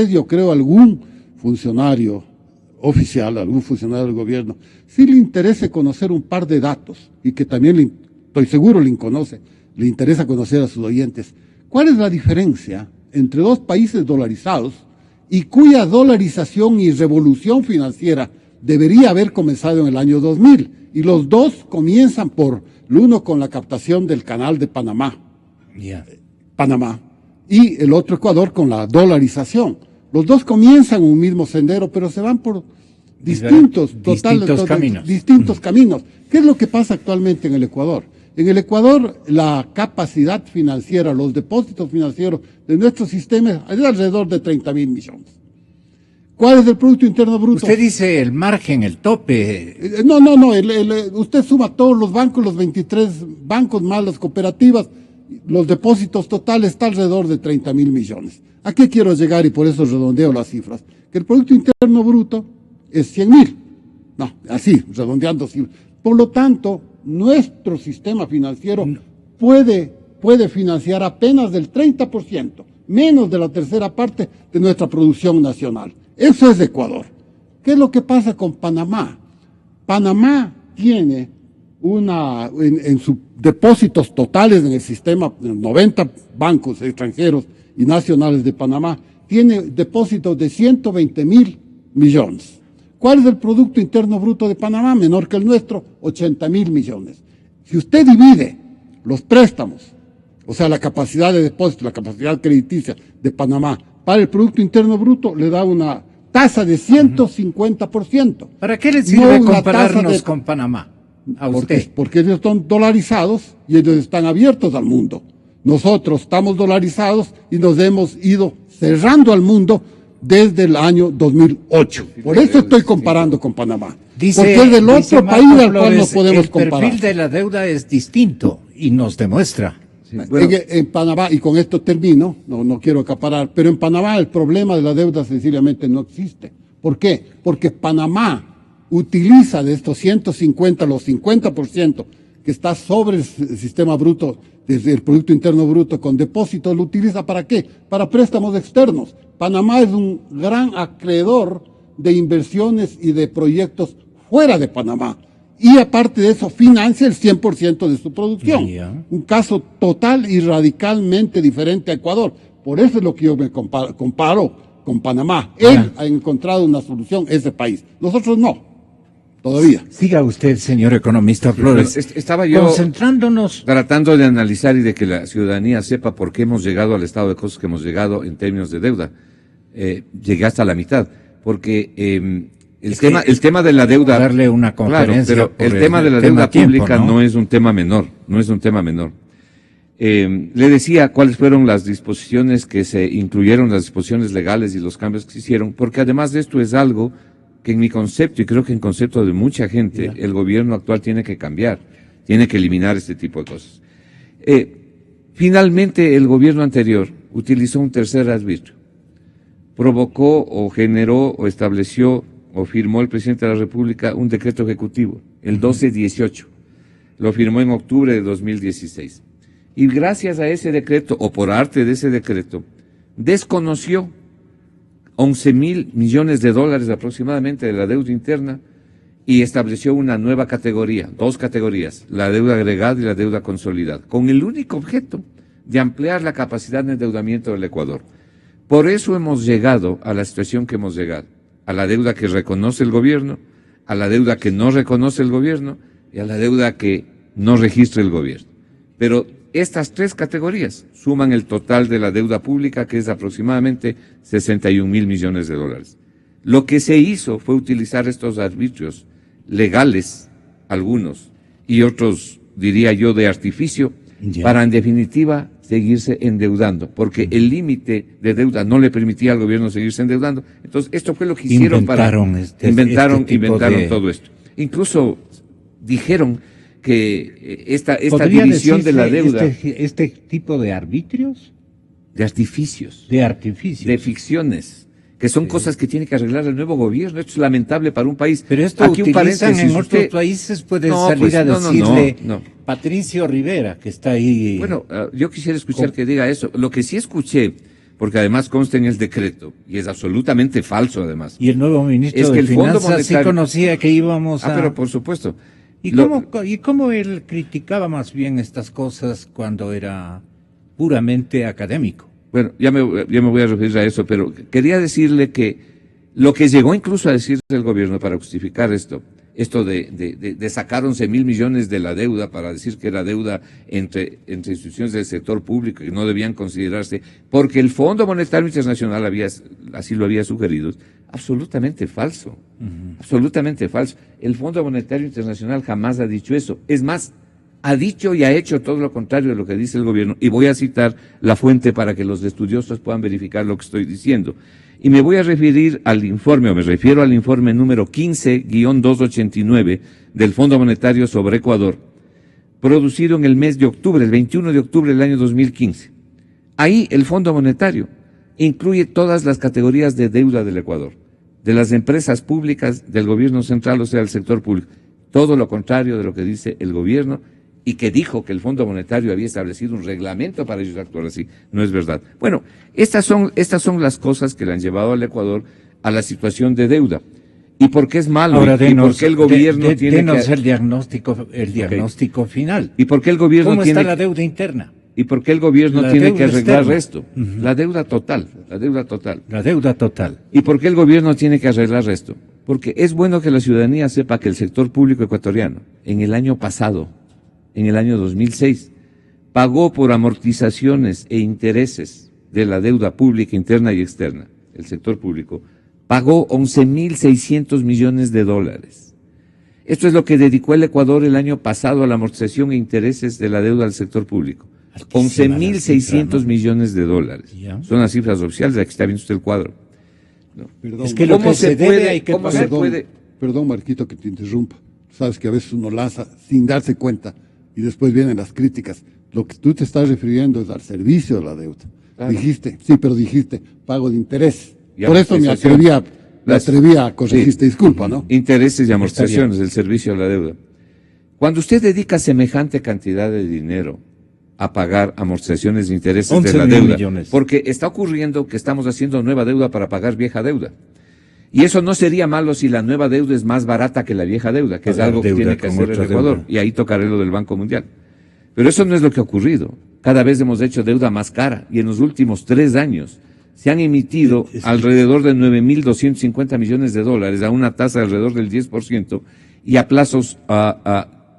yo creo algún funcionario oficial, algún funcionario del gobierno, sí le interese conocer un par de datos y que también estoy seguro le interesa conocer a sus oyentes. ¿Cuál es la diferencia entre dos países dolarizados y cuya dolarización y revolución financiera debería haber comenzado en el año 2000? Y los dos comienzan el uno con la captación del canal de Panamá, y el otro Ecuador con la dolarización. Los dos comienzan un mismo sendero, pero se van por distintos caminos. ¿Qué es lo que pasa actualmente en el Ecuador? En el Ecuador, la capacidad financiera, los depósitos financieros de nuestro sistema es alrededor de 30.000 millones. ¿Cuál es el Producto Interno Bruto? Usted dice el margen, el tope. No. Usted suma todos los bancos, los 23 bancos más las cooperativas, los depósitos totales está alrededor de 30.000 millones. ¿A qué quiero llegar? Y por eso redondeo las cifras. Que el Producto Interno Bruto es 100.000. No, así, redondeando cifras. Por lo tanto, nuestro sistema financiero puede financiar apenas del 30%, menos de la tercera parte de nuestra producción nacional. Eso es Ecuador. ¿Qué es lo que pasa con Panamá? Panamá tiene en sus depósitos totales en el sistema, 90 bancos extranjeros y nacionales de Panamá, tiene depósitos de 120.000 millones. ¿Cuál es el Producto Interno Bruto de Panamá? Menor que el nuestro, 80.000 millones. Si usted divide los préstamos, o sea, la capacidad de depósito, la capacidad crediticia de Panamá, para el Producto Interno Bruto, le da una tasa de 150%. ¿Para qué le sirve compararnos con Panamá? Porque ellos están dolarizados y ellos están abiertos al mundo. Nosotros estamos dolarizados y nos hemos ido cerrando al mundo desde el año 2008. Por eso estoy comparando con Panamá. porque es del dice otro Marco país al cual Flores, nos podemos el comparar. perfil de la deuda es distinto y nos demuestra. Sí, bueno, En Panamá, y con esto termino, no quiero acaparar, pero en Panamá el problema de la deuda sencillamente no existe. ¿Por qué? Porque Panamá utiliza de estos 150, los 50% que está sobre el sistema bruto, desde el Producto Interno Bruto con depósitos, ¿lo utiliza para qué? Para préstamos externos. Panamá es un gran acreedor de inversiones y de proyectos fuera de Panamá. Y aparte de eso, financia el 100% de su producción. Ya. Un caso total y radicalmente diferente a Ecuador. Por eso es lo que yo me comparo con Panamá. Él ha encontrado una solución, ese país. Nosotros no. Todavía. Siga usted, señor economista Flores. estaba yo Concentrándonos. tratando de analizar y de que la ciudadanía sepa por qué hemos llegado al estado de cosas que hemos llegado en términos de deuda. Llegué hasta la mitad, porque el tema de la deuda, Darle una conferencia. claro, pero por el tema de la deuda tiempo, pública no es un tema menor, no es un tema menor. Le decía cuáles fueron las disposiciones que se incluyeron, las disposiciones legales y los cambios que se hicieron, porque además de esto es algo que en mi concepto, y creo que en concepto de mucha gente, el gobierno actual tiene que cambiar, tiene que eliminar este tipo de cosas. Finalmente, el gobierno anterior utilizó un tercer arbitrio, provocó o generó o estableció o firmó el presidente de la República un decreto ejecutivo, el 1218, lo firmó en octubre de 2016. Y gracias a ese decreto, o por arte de ese decreto, desconoció 11.000 millones de dólares aproximadamente de la deuda interna y estableció una nueva categoría, dos categorías, la deuda agregada y la deuda consolidada, con el único objeto de ampliar la capacidad de endeudamiento del Ecuador. Por eso hemos llegado a la situación que hemos llegado, a la deuda que reconoce el gobierno, a la deuda que no reconoce el gobierno y a la deuda que no registra el gobierno. Pero estas tres categorías suman el total de la deuda pública, que es aproximadamente 61.000 millones de dólares. Lo que se hizo fue utilizar estos arbitrios legales, algunos, y otros, diría yo, de artificio, para en definitiva seguirse endeudando, porque el límite de deuda no le permitía al gobierno seguirse endeudando. Entonces, esto fue lo que hicieron inventaron todo esto. Incluso dijeron que esta división de la deuda, este tipo de arbitrios, de artificios, de ficciones, que son cosas que tiene que arreglar el nuevo gobierno. Esto es lamentable para un país. Pero esto aquí utilizan en otros países, puede salir a decirle no. Patricio Rivera, que está ahí. Bueno, yo quisiera escuchar que diga eso. Lo que sí escuché, porque además consta en el decreto, y es absolutamente falso además. Y el nuevo ministro es que de el Fondo Finanzas Monetario sí conocía que íbamos a... pero por supuesto. ¿Y cómo él criticaba más bien estas cosas cuando era puramente académico? Bueno, ya me voy a referir a eso, pero quería decirle que lo que llegó incluso a decir el gobierno para justificar esto de sacar 11.000 millones de la deuda para decir que era deuda entre instituciones del sector público que no debían considerarse, porque el Fondo Monetario Internacional así lo había sugerido. Absolutamente falso, absolutamente falso. El Fondo Monetario Internacional jamás ha dicho eso. Es más, ha dicho y ha hecho todo lo contrario de lo que dice el gobierno, y voy a citar la fuente para que los estudiosos puedan verificar lo que estoy diciendo. Y me voy a referir al informe, o me refiero al informe número 15-289 del Fondo Monetario sobre Ecuador, producido en el mes de octubre, el 21 de octubre del año 2015. Ahí el Fondo Monetario incluye todas las categorías de deuda del Ecuador, de las empresas públicas, del gobierno central, o sea, del sector público. Todo lo contrario de lo que dice el gobierno, y que dijo que el Fondo Monetario había establecido un reglamento para ellos actuar así. No es verdad. Bueno, estas son las cosas que le han llevado al Ecuador a la situación de deuda. ¿Y por qué es malo? Ahora, ¿Y por qué el gobierno tiene denos que... el diagnóstico final. ¿Y por qué el gobierno ¿Cómo tiene... está la deuda interna? ¿Y por qué el gobierno La tiene deuda que arreglar externa. esto? La deuda total. La deuda total. ¿Y por qué el gobierno tiene que arreglar esto? Porque es bueno que la ciudadanía sepa que el sector público ecuatoriano, en el año pasado, en el año 2006, pagó por amortizaciones e intereses de la deuda pública interna y externa. El sector público pagó 11.600 millones de dólares. Esto es lo que dedicó el Ecuador el año pasado a la amortización e intereses de la deuda del sector público. 11.600 millones de dólares. Ya. Son las cifras oficiales, aquí está viendo usted el cuadro. Perdón, Es que lo ¿Cómo que se se debe puede- hay que cómo se pagar. puede- Perdón, Marquito, que te interrumpa. Sabes que a veces uno lanza sin darse cuenta y después vienen las críticas. Lo que tú te estás refiriendo es al servicio de la deuda. Claro. Dijiste, sí, pero dijiste pago de interés. Y Por eso me atreví a corregirte, disculpa, ¿no? Intereses y amortizaciones del servicio a la deuda. Cuando usted dedica semejante cantidad de dinero a pagar amortizaciones de intereses de la 11.000 deuda, millones. porque está ocurriendo que estamos haciendo nueva deuda para pagar vieja deuda. Y eso no sería malo si la nueva deuda es más barata que la vieja deuda, que es algo que tiene que hacer el Ecuador. Deuda. Y ahí tocaré lo del Banco Mundial. Pero eso no es lo que ha ocurrido. Cada vez hemos hecho deuda más cara y en los últimos 3 años se han emitido alrededor de 9.250 millones de dólares a una tasa de alrededor del 10% y a plazos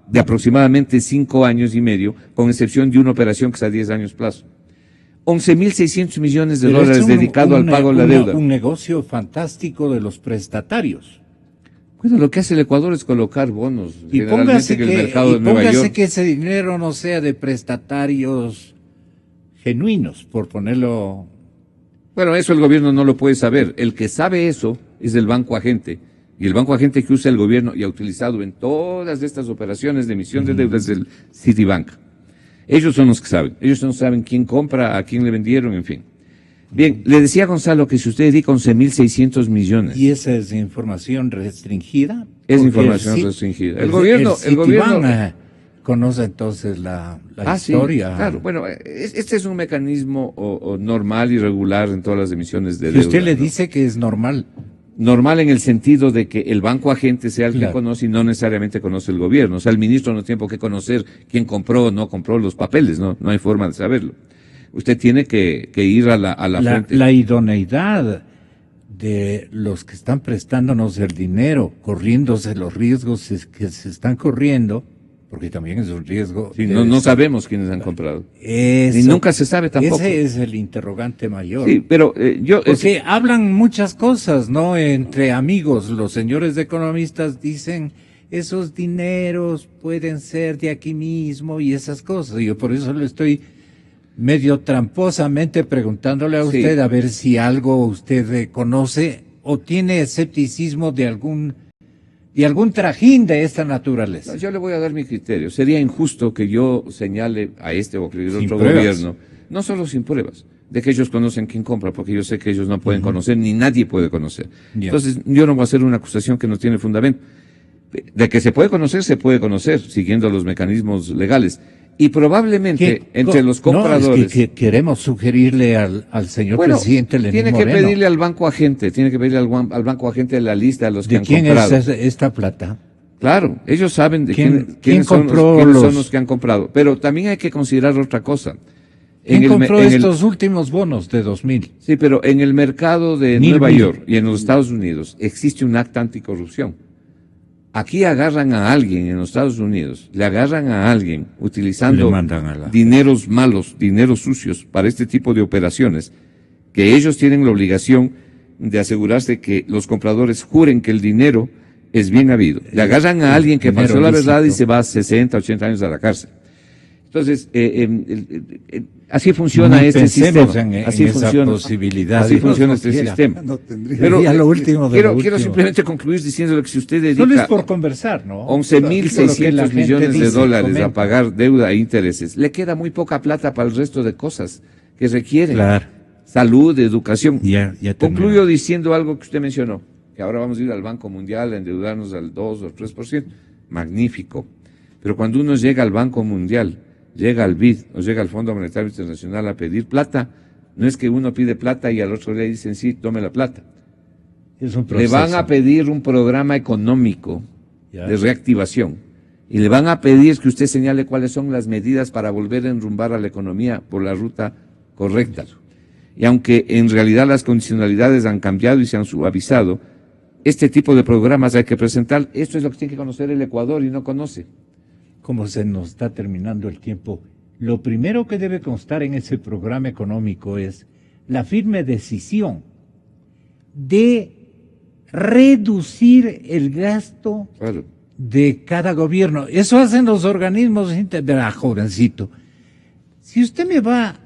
de aproximadamente 5 años y medio, con excepción de una operación que es a 10 años plazo. 11.600 millones de Pero dólares es dedicado al pago de la deuda. Un negocio fantástico de los prestatarios. Bueno, lo que hace el Ecuador es colocar bonos, Y generalmente póngase, en el mercado de Nueva póngase York. que ese dinero no sea de prestatarios genuinos, por ponerlo... Bueno, eso el gobierno no lo puede saber. El que sabe eso es el banco agente. Y el banco agente que usa el gobierno y ha utilizado en todas estas operaciones de emisión de deudas del Citibank. Ellos son los que saben. Ellos no saben quién compra, a quién le vendieron, en fin. Bien, le decía a Gonzalo que si usted dedica 11.600 millones. ¿Y esa es información restringida? Es Porque información restringida. El gobierno conoce entonces la sí, historia. claro. Bueno, este es un mecanismo normal y regular en todas las emisiones de Y deuda. usted le ¿no? dice que es normal. Normal en el sentido de que el banco agente sea el que Claro. conoce y no necesariamente conoce el gobierno. O sea, el ministro no tiene por qué conocer quién compró o no compró los papeles, no hay forma de saberlo. Usted tiene que ir a la fuente. La idoneidad de los que están prestándonos el dinero, corriéndose los riesgos que se están corriendo, porque también es un riesgo. Sí, no sabemos quiénes han comprado. Eso, Ni nunca se sabe tampoco. Ese es el interrogante mayor. Sí, pero Porque hablan muchas cosas, ¿no? Entre amigos, los señores economistas dicen, esos dineros pueden ser de aquí mismo y esas cosas. Yo por eso le estoy medio tramposamente preguntándole a usted a ver si algo usted conoce o tiene escepticismo de algún trajín de esta naturaleza. Yo le voy a dar mi criterio. Sería injusto que yo señale a este o a cualquier Sin otro pruebas. gobierno, no solo sin pruebas, de que ellos conocen quién compra, porque yo sé que ellos no pueden conocer, ni nadie puede conocer. Ya. Entonces, yo no voy a hacer una acusación que no tiene fundamento. De que se puede conocer, siguiendo los mecanismos legales. Y probablemente entre los compradores. No, es que queremos sugerirle al señor presidente Lenín tiene que Moreno. pedirle al banco agente, al banco agente la lista de los que ¿De han quién comprado. es esta plata? Claro, ellos saben de ¿Quién quiénes son compró los que han comprado. Pero también hay que considerar otra cosa. ¿Quién compró estos últimos bonos de 2000? Sí, pero en el mercado de Nueva York y en los Estados Unidos existe un acta anticorrupción. Aquí agarran a alguien en los Estados Unidos, le agarran a alguien utilizando Le mandan a la- dineros malos, dineros sucios para este tipo de operaciones, que ellos tienen la obligación de asegurarse que los compradores juren que el dinero es bien habido. Le agarran a alguien que dinero falsó la verdad y lícito. se va a 60, 80 años a la cárcel. Entonces, así funciona Ni este pensemos sistema. en Así esa funciona, posibilidad. así Dios funciona no este quiera. sistema. No tendría. Pero Ya lo último de lo quiero último. simplemente concluir diciéndole que si usted dedica Solo es por conversar, ¿no? 11.600 Lo que la millones gente de dice, dólares comenta. a pagar deuda e intereses, le queda muy poca plata para el resto de cosas que requieren. Claro. Salud, educación. Ya Concluyo terminó. diciendo algo que usted mencionó, que ahora vamos a ir al Banco Mundial a endeudarnos al 2 o 3%. Magnífico. Pero cuando uno llega al Banco Mundial, llega al BID o llega al Fondo Monetario Internacional a pedir plata, no es que uno pide plata y al otro día dicen sí, tome la plata. Es un Le proceso. van a pedir un programa económico Ya. de reactivación y le van a pedir que usted señale cuáles son las medidas para volver a enrumbar a la economía por la ruta correcta. Y aunque en realidad las condicionalidades han cambiado y se han suavizado, este tipo de programas hay que presentar. Esto es lo que tiene que conocer el Ecuador y no conoce. Como se nos está terminando el tiempo, lo primero que debe constar en ese programa económico es la firme decisión de reducir el gasto Claro. de cada gobierno. Eso hacen los organismos, verá, jovencito. Si usted me va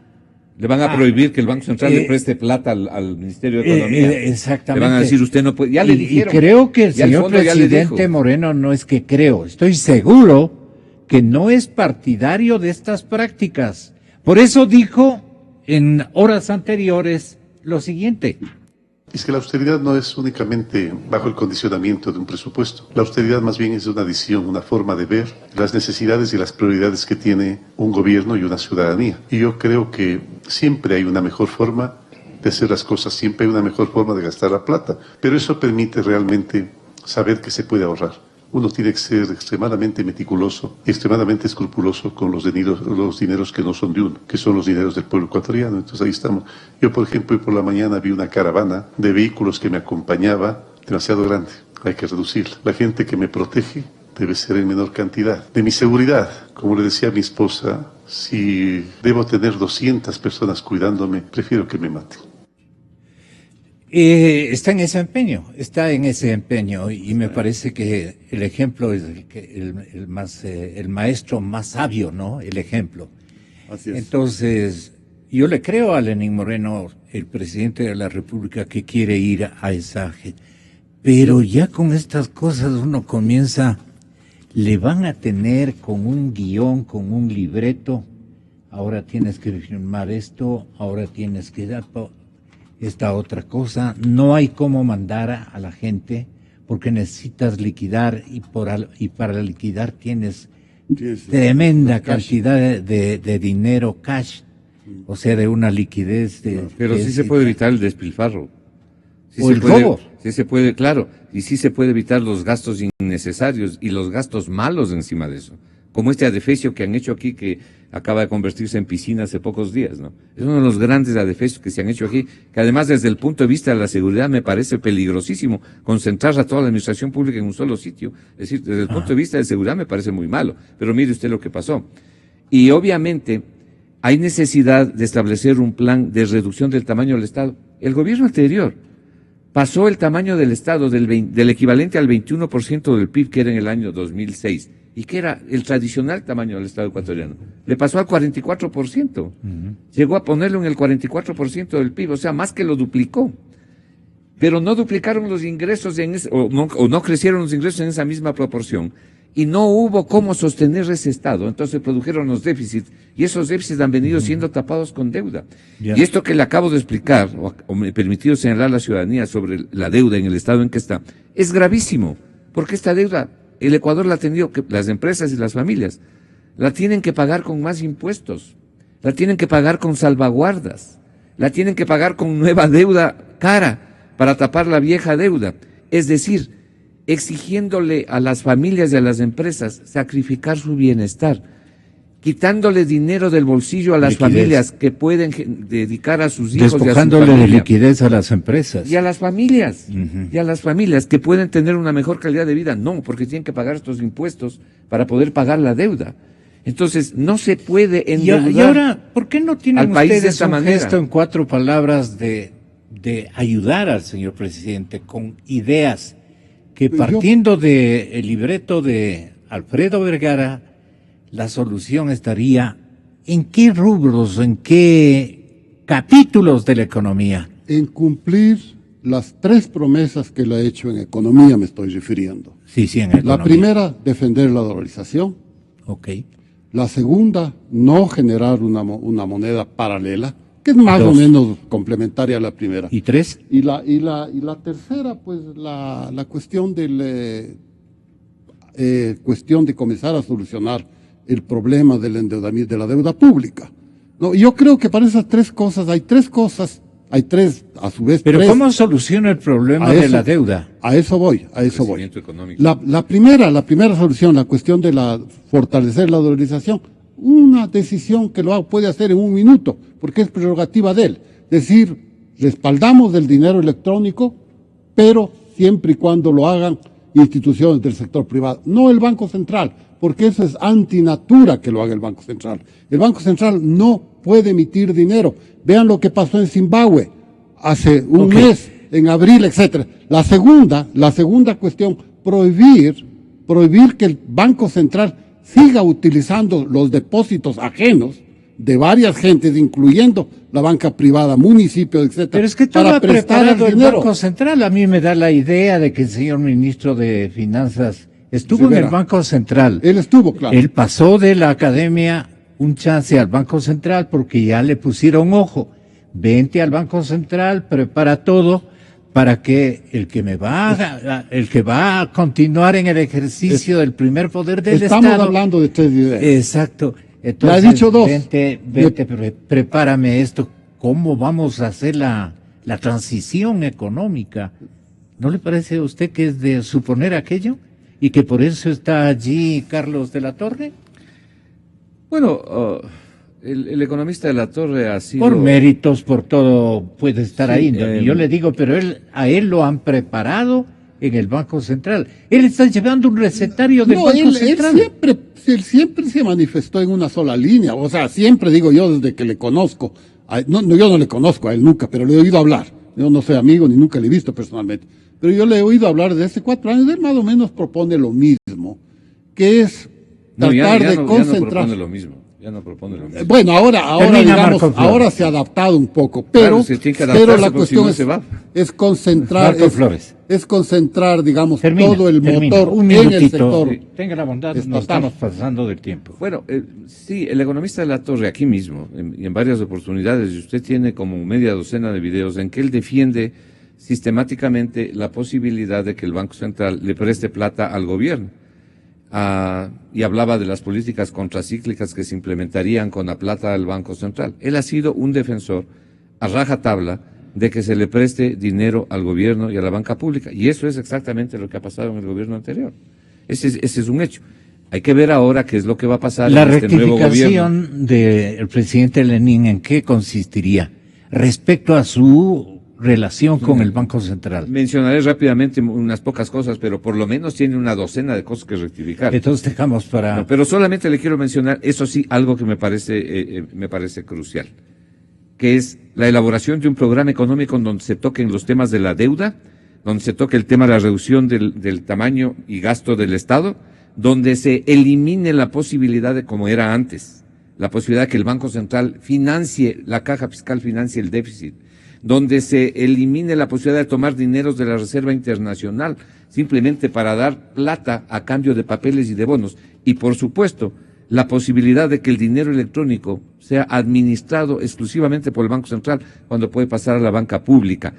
Le van a prohibir que el Banco Central le preste plata al Ministerio de Economía. Exactamente. Le van a decir, usted no puede. Ya le dijeron. Y creo que el Y al señor fondo ya le presidente dijo. Moreno no es que creo, estoy seguro que no es partidario de estas prácticas. Por eso dijo en horas anteriores lo siguiente. Es que la austeridad no es únicamente bajo el condicionamiento de un presupuesto. La austeridad más bien es una visión, una forma de ver las necesidades y las prioridades que tiene un gobierno y una ciudadanía. Y yo creo que siempre hay una mejor forma de hacer las cosas, siempre hay una mejor forma de gastar la plata. Pero eso permite realmente saber que se puede ahorrar. Uno tiene que ser extremadamente meticuloso, extremadamente escrupuloso con los dineros que no son de uno, que son los dineros del pueblo ecuatoriano. Entonces ahí estamos. Yo, por ejemplo, hoy por la mañana vi una caravana de vehículos que me acompañaba, demasiado grande. Hay que reducirla. La gente que me protege debe ser en menor cantidad. De mi seguridad, como le decía a mi esposa, si debo tener 200 personas cuidándome, prefiero que me maten. Está en ese empeño, y me parece que el ejemplo es el maestro más sabio, ¿no? El ejemplo. Así es. Entonces, yo le creo a Lenín Moreno, el presidente de la República, que quiere ir a esa gente. Pero ya con estas cosas uno comienza, le van a tener con un guión, con un libreto. Ahora tienes que firmar esto, ahora tienes que dar esta otra cosa. No hay cómo mandar a la gente porque necesitas liquidar y para liquidar tienes tremenda cantidad de dinero cash, o sea, de una liquidez Pero sí se puede evitar el despilfarro. Sí o se el puede, robo. Sí se puede, claro, y sí se puede evitar los gastos innecesarios y los gastos malos encima de eso. Como este adefesio que han hecho aquí, que acaba de convertirse en piscina hace pocos días, ¿no? Es uno de los grandes adefesios que se han hecho aquí, que además desde el punto de vista de la seguridad me parece peligrosísimo concentrar a toda la administración pública en un solo sitio. Es decir, desde el punto de vista de seguridad me parece muy malo. Pero mire usted lo que pasó. Y obviamente hay necesidad de establecer un plan de reducción del tamaño del Estado. El gobierno anterior pasó el tamaño del Estado del equivalente al 21% del PIB que era en el año 2006. Y que era el tradicional tamaño del Estado ecuatoriano. Le pasó al 44%. Llegó a ponerlo en el 44% del PIB, o sea, más que lo duplicó. Pero no duplicaron los ingresos o no crecieron los ingresos en esa misma proporción. Y no hubo cómo sostener ese Estado. Entonces produjeron los déficits. Y esos déficits han venido siendo tapados con deuda. Y esto que le acabo de explicar, o me he permitido señalar a la ciudadanía sobre la deuda en el Estado en que está, es gravísimo. Porque esta deuda el Ecuador la ha tenido que, las empresas y las familias, la tienen que pagar con más impuestos, la tienen que pagar con salvaguardas, la tienen que pagar con nueva deuda cara para tapar la vieja deuda. Es decir, exigiéndole a las familias y a las empresas sacrificar su bienestar, quitándole dinero del bolsillo a las familias que pueden dedicar a sus hijos despojándole y a su de familia. liquidez a las empresas. Y a las familias, y a las familias que pueden tener una mejor calidad de vida, no, porque tienen que pagar estos impuestos para poder pagar la deuda. Entonces, no se puede endeudar. Y ahora, ¿por qué no tienen al país de ustedes esta un manera? gesto en 4 palabras de ayudar al señor presidente con ideas que partiendo del libreto de Alfredo Vergara, la solución estaría en qué rubros, en qué capítulos de la economía? En cumplir las 3 promesas que le ha hecho en economía, me estoy refiriendo. Sí, en economía. La primera, defender la dolarización. Ok. La segunda, no generar una moneda paralela, que es más 2. o menos complementaria a la primera. ¿Y 3? Y la tercera, pues la cuestión cuestión de comenzar a solucionar el problema del endeudamiento, de la deuda pública. No, yo creo que para esas 3 cosas, hay 3 cosas, hay 3, a su vez, Pero 3. ¿cómo soluciona el problema de la deuda? A eso voy. Crecimiento económico. La primera solución, la cuestión de fortalecer la dolarización, una decisión que puede hacer en 1 minuto, porque es prerrogativa de él. Decir, respaldamos el dinero electrónico, pero siempre y cuando lo hagan instituciones del sector privado, no el Banco Central, porque eso es antinatura que lo haga el Banco Central. El Banco Central no puede emitir dinero. Vean lo que pasó en Zimbabue hace un mes, en abril, etcétera. La segunda cuestión, prohibir que el Banco Central siga utilizando los depósitos ajenos de varias gentes, incluyendo la banca privada, municipios, etcétera, Pero es que todo para ha prestar preparado el dinero. Banco Central. A mí me da la idea de que el señor ministro de Finanzas estuvo Rivera. en el Banco Central. Él estuvo, claro. Él pasó de la academia un chance al Banco Central porque ya le pusieron ojo. Vente al Banco Central, prepara todo para que el que va a continuar en el ejercicio del primer poder del Estamos Estado. hablando de 3 ideas. Exacto. Entonces, Ya he dicho 2. Vente, prepárame esto. ¿Cómo vamos a hacer la transición económica? ¿No le parece a usted que es de suponer aquello? ¿Y que por eso está allí Carlos de la Torre? Bueno, el economista de la Torre ha sido... Por méritos, por todo, puede estar Sí, ahí. ¿No? Yo le digo, pero a él lo han preparado en el Banco Central. Él está llevando un recetario del No, Banco él Central. siempre se manifestó en una sola línea. O sea, siempre digo yo desde que le conozco. Yo no le conozco a él nunca, pero le he oído hablar. Yo no soy amigo ni nunca le he visto personalmente. Pero yo le he oído hablar desde hace 4 años. Él más o menos propone lo mismo, que es tratar de concentrar. Ya no propone lo mismo. Ya no propone lo mismo. Bueno, ahora Termina, digamos, Marco Flores. ahora se ha adaptado un poco, pero, Claro, se tiene que adaptarse, pero la porque si cuestión no se va. es concentrar, Marco Flores. es concentrar, digamos, Termina, todo el termina. motor Un en el minutito. sector. Sí. Tenga la bondad, estatal. nos estamos pasando del tiempo. Bueno, sí, el economista de la Torre aquí mismo, y en varias oportunidades, y usted tiene como media docena de videos en que él defiende sistemáticamente la posibilidad de que el Banco Central le preste plata al gobierno. Y hablaba de las políticas contracíclicas que se implementarían con la plata del Banco Central. Él ha sido un defensor a rajatabla de que se le preste dinero al gobierno y a la banca pública. Y eso es exactamente lo que ha pasado en el gobierno anterior. Ese es un hecho. Hay que ver ahora qué es lo que va a pasar La en este nuevo gobierno. rectificación del presidente Lenin, ¿en qué consistiría? Respecto a su relación con el Banco Central. Mencionaré rápidamente unas pocas cosas, pero por lo menos tiene una docena de cosas que rectificar. Entonces dejamos para... No, pero solamente le quiero mencionar, eso sí, algo que me parece crucial, que es la elaboración de un programa económico en donde se toquen los temas de la deuda, donde se toque el tema de la reducción del tamaño y gasto del Estado, donde se elimine la posibilidad de, como era antes, la posibilidad de que el Banco Central financie, la caja fiscal financie el déficit, donde se elimine la posibilidad de tomar dineros de la Reserva Internacional simplemente para dar plata a cambio de papeles y de bonos. Y por supuesto, la posibilidad de que el dinero electrónico sea administrado exclusivamente por el Banco Central cuando puede pasar a la banca pública.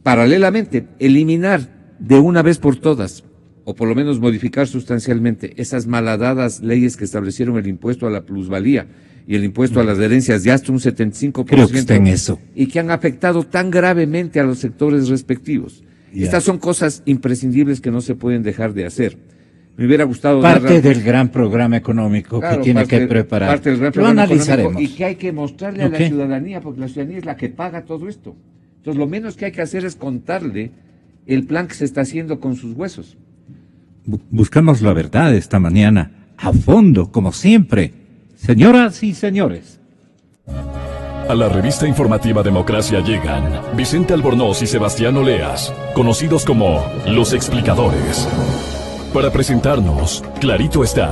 Paralelamente, eliminar de una vez por todas, o por lo menos modificar sustancialmente, esas malhadadas leyes que establecieron el impuesto a la plusvalía y el impuesto a las herencias de hasta un 75%. Creo que está en eso. Y que han afectado tan gravemente a los sectores respectivos. Ya. Estas son cosas imprescindibles que no se pueden dejar de hacer. Me hubiera gustado... Parte del gran programa económico Claro, que tiene parte- que preparar. parte del gran Lo programa analizaremos. económico, y que hay que mostrarle a Ok. la ciudadanía, porque la ciudadanía es la que paga todo esto. Entonces, lo menos que hay que hacer es contarle el plan que se está haciendo con sus huesos. Buscamos la verdad esta mañana, a fondo, como siempre. Señoras y señores. A la revista informativa Democracia llegan Vicente Albornoz y Sebastián Oleas, conocidos como Los Explicadores. Para presentarnos, Clarito está.